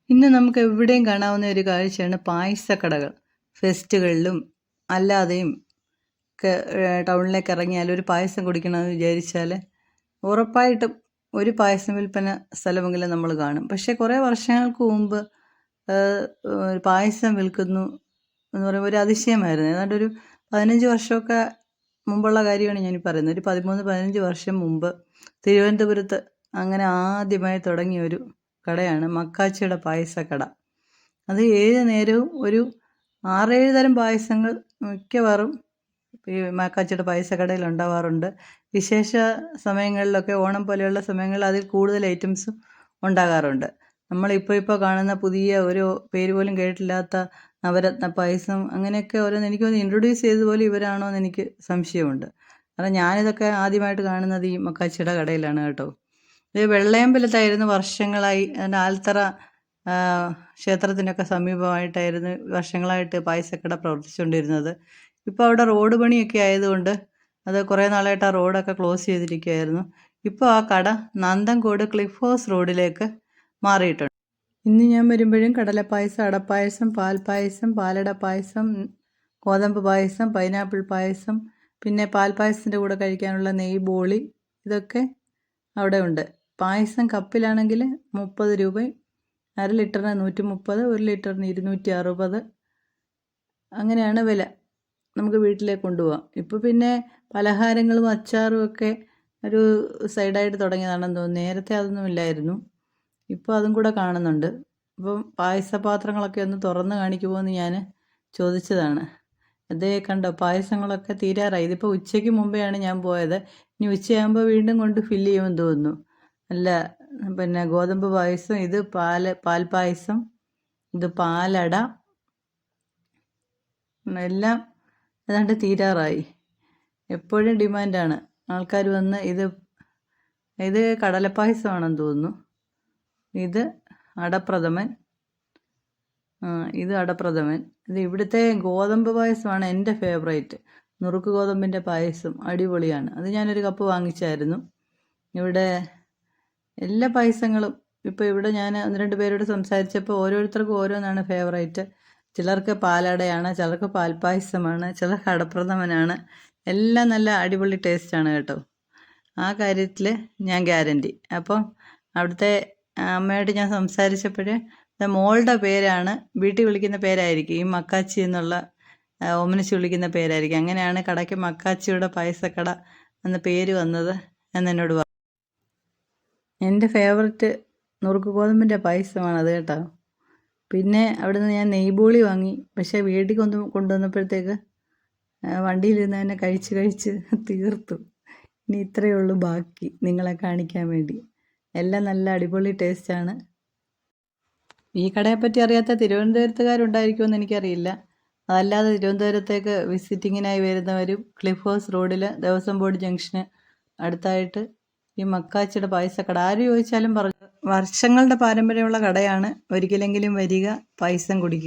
ഇന്ന് നമുക്ക് എവിടെയും കാണാവുന്ന ഒരു കാഴ്ചയാണ് പായസക്കടകൾ. ഫെസ്റ്റുകളിലും അല്ലാതെയും ഒക്കെ ടൗണിലേക്ക് ഇറങ്ങിയാൽ ഒരു പായസം കുടിക്കണമെന്ന് വിചാരിച്ചാൽ ഉറപ്പായിട്ടും ഒരു പായസം വിൽപ്പന സ്ഥലമെങ്കിലും നമ്മൾ കാണും. പക്ഷേ കുറേ വർഷങ്ങൾക്ക് മുമ്പ് പായസം വിൽക്കുന്നു എന്ന് പറയുമ്പോൾ ഒരു അതിശയമായിരുന്നു. ഏതാണ്ട് ഒരു 15 വർഷമൊക്കെ മുമ്പുള്ള കാര്യമാണ് ഞാൻ പറയുന്നത്. ഒരു 13-15 വർഷം മുമ്പ് തിരുവനന്തപുരത്ത് അങ്ങനെ ആദ്യമായി തുടങ്ങിയ ഒരു കടയാണ് മക്കാച്ചിയുടെ പായസക്കട. അത് ഏത് നേരവും ഒരു 6-7 തരം പായസങ്ങൾ മിക്കവാറും ഈ മക്കാച്ചിയുടെ പായസക്കടയിൽ ഉണ്ടാവാറുണ്ട്. വിശേഷ സമയങ്ങളിലൊക്കെ ഓണം പോലെയുള്ള സമയങ്ങളിൽ അതിൽ കൂടുതൽ ഐറ്റംസും ഉണ്ടാകാറുണ്ട്. നമ്മളിപ്പോൾ കാണുന്ന പുതിയ ഒരു പേര് പോലും കേട്ടില്ലാത്ത നവരത്ന പായസം അങ്ങനെയൊക്കെ ഓരോന്ന് എനിക്കൊന്ന് ഇൻട്രൊഡ്യൂസ് ചെയ്തതുപോലെ ഇവരാണോ എന്ന് എനിക്ക് സംശയമുണ്ട്. കാരണം ഞാനിതൊക്കെ ആദ്യമായിട്ട് കാണുന്നത് ഈ മക്കാച്ചിയുടെ കടയിലാണ് കേട്ടോ. ഇത് വെള്ളയമ്പലത്തായിരുന്നു വർഷങ്ങളായി. അതിൻ്റെ ആൽത്തറ ക്ഷേത്രത്തിനൊക്കെ സമീപമായിട്ടായിരുന്നു വർഷങ്ങളായിട്ട് പായസക്കട പ്രവർത്തിച്ചുകൊണ്ടിരുന്നത്. ഇപ്പോൾ അവിടെ റോഡ് പണിയൊക്കെ ആയതുകൊണ്ട് അത് കുറേ നാളായിട്ട് ആ റോഡൊക്കെ ക്ലോസ് ചെയ്തിരിക്കുകയായിരുന്നു. ഇപ്പോൾ ആ കട നന്തൻകോട് ക്ലിഫ് ഹൗസ് റോഡിലേക്ക് മാറിയിട്ടുണ്ട്. ഇന്ന് ഞാൻ വരുമ്പോഴും കടലപ്പായസം, അടപ്പായസം, പാൽപ്പായസം, പാലട പായസം, ഗോതമ്പ് പായസം, പൈനാപ്പിൾ പായസം, പിന്നെ പാൽപ്പായസത്തിൻ്റെ കൂടെ കഴിക്കാനുള്ള നെയ് ബോളി, ഇതൊക്കെ അവിടെ ഉണ്ട്. പായസം കപ്പിലാണെങ്കിൽ 30 രൂപയും, 1/2 ലിറ്ററിന് 130, 1 ലിറ്ററിന് 260, അങ്ങനെയാണ് വില. നമുക്ക് വീട്ടിലേക്ക് കൊണ്ടുപോകാം. ഇപ്പോൾ പിന്നെ പലഹാരങ്ങളും അച്ചാറും ഒക്കെ ഒരു സൈഡായിട്ട് തുടങ്ങിയതാണെന്ന് തോന്നുന്നു. നേരത്തെ അതൊന്നും ഇല്ലായിരുന്നു. ഇപ്പോൾ അതും കൂടെ കാണുന്നുണ്ട്. അപ്പം പായസപാത്രങ്ങളൊക്കെ ഒന്ന് തുറന്ന് കാണിക്കുമോ എന്ന് ഞാൻ ചോദിച്ചതാണ്. അതേ കണ്ടോ, പായസങ്ങളൊക്കെ തീരാറായി. ഇതിപ്പോൾ ഉച്ചയ്ക്ക് മുമ്പെയാണ് ഞാൻ പോയത്. ഇനി ഉച്ചയാകുമ്പോൾ വീണ്ടും കൊണ്ട് ഫില്ല് ചെയ്യുമെന്ന് തോന്നുന്നു. അല്ല, പിന്നെ ഗോതമ്പ് പായസം, ഇത് പാൽപ്പായസം, ഇത് പാലട, എല്ലാം ഏതാണ്ട് തീരാറായി. എപ്പോഴും ഡിമാൻഡാണ്. ആൾക്കാർ വന്ന് ഇത് കടലപ്പായസമാണെന്ന് തോന്നുന്നു. ഇത് അടപ്രഥമൻ, ഇത് അടപ്രഥമൻ. ഇത് ഇവിടുത്തെ ഗോതമ്പ് പായസമാണ് എൻ്റെ ഫേവറേറ്റ്. നുറുക്ക് ഗോതമ്പിൻ്റെ പായസം അടിപൊളിയാണ്. അത് ഞാനൊരു കപ്പ് വാങ്ങിച്ചായിരുന്നു. ഇവിടെ എല്ലാ പായസങ്ങളും ഇപ്പോൾ ഇവിടെ ഞാൻ 1-2 പേരോട് സംസാരിച്ചപ്പോൾ ഓരോരുത്തർക്കും ഓരോന്നാണ് ഫേവറേറ്റ്. ചിലർക്ക് പാലടയാണ്, ചിലർക്ക് പാൽപ്പായസമാണ്, ചിലർക്ക് അടപ്രഥമനാണ്. എല്ലാം നല്ല അടിപൊളി ടേസ്റ്റാണ് കേട്ടോ. ആ കാര്യത്തിൽ ഞാൻ ഗ്യാരണ്ടി. അപ്പം അവിടുത്തെ അമ്മയോട് ഞാൻ സംസാരിച്ചപ്പോൾ മോളുടെ പേരാണ്, വീട്ടിൽ വിളിക്കുന്ന പേരായിരിക്കും ഈ മക്കാച്ചി എന്നുള്ള ഓമനിച്ച് വിളിക്കുന്ന പേരായിരിക്കും. അങ്ങനെയാണ് കടയ്ക്ക് മക്കാച്ചിയുടെ പായസക്കട എന്ന പേര് വന്നത് എന്നോട് പറഞ്ഞു. എൻ്റെ ഫേവററ്റ് നുറുക്ക് ഗോതമ്പിൻ്റെ പായസമാണത് കേട്ടോ. പിന്നെ അവിടെ നിന്ന് ഞാൻ നെയ്ബോളി വാങ്ങി. പക്ഷേ വീട്ടിൽ കൊണ്ടുവന്നപ്പോഴത്തേക്ക് വണ്ടിയിലിരുന്ന് തന്നെ കഴിച്ച് തീർത്തു. ഇനി ഇത്രയേ ഉള്ളൂ ബാക്കി നിങ്ങളെ കാണിക്കാൻ വേണ്ടി. എല്ലാം നല്ല അടിപൊളി ടേസ്റ്റാണ്. ഈ കടയെപ്പറ്റി അറിയാത്ത തിരുവനന്തപുരത്തുകാരുണ്ടായിരിക്കുമെന്ന് എനിക്കറിയില്ല. അതല്ലാതെ തിരുവനന്തപുരത്തേക്ക് വിസിറ്റിങ്ങിനായി വരുന്നവരും ക്ലിഫ് ഹൗസ് റോഡിൽ ദേവസ്വം ബോർഡ് ജംഗ്ഷന് അടുത്തായിട്ട് ഈ മക്കാച്ചിയുടെ പായസക്കട ആര് ചോദിച്ചാലും പറഞ്ഞു. വർഷങ്ങളുടെ പാരമ്പര്യമുള്ള കടയാണ്. ഒരിക്കലെങ്കിലും വരിക, പായസം കുടിക്കുക.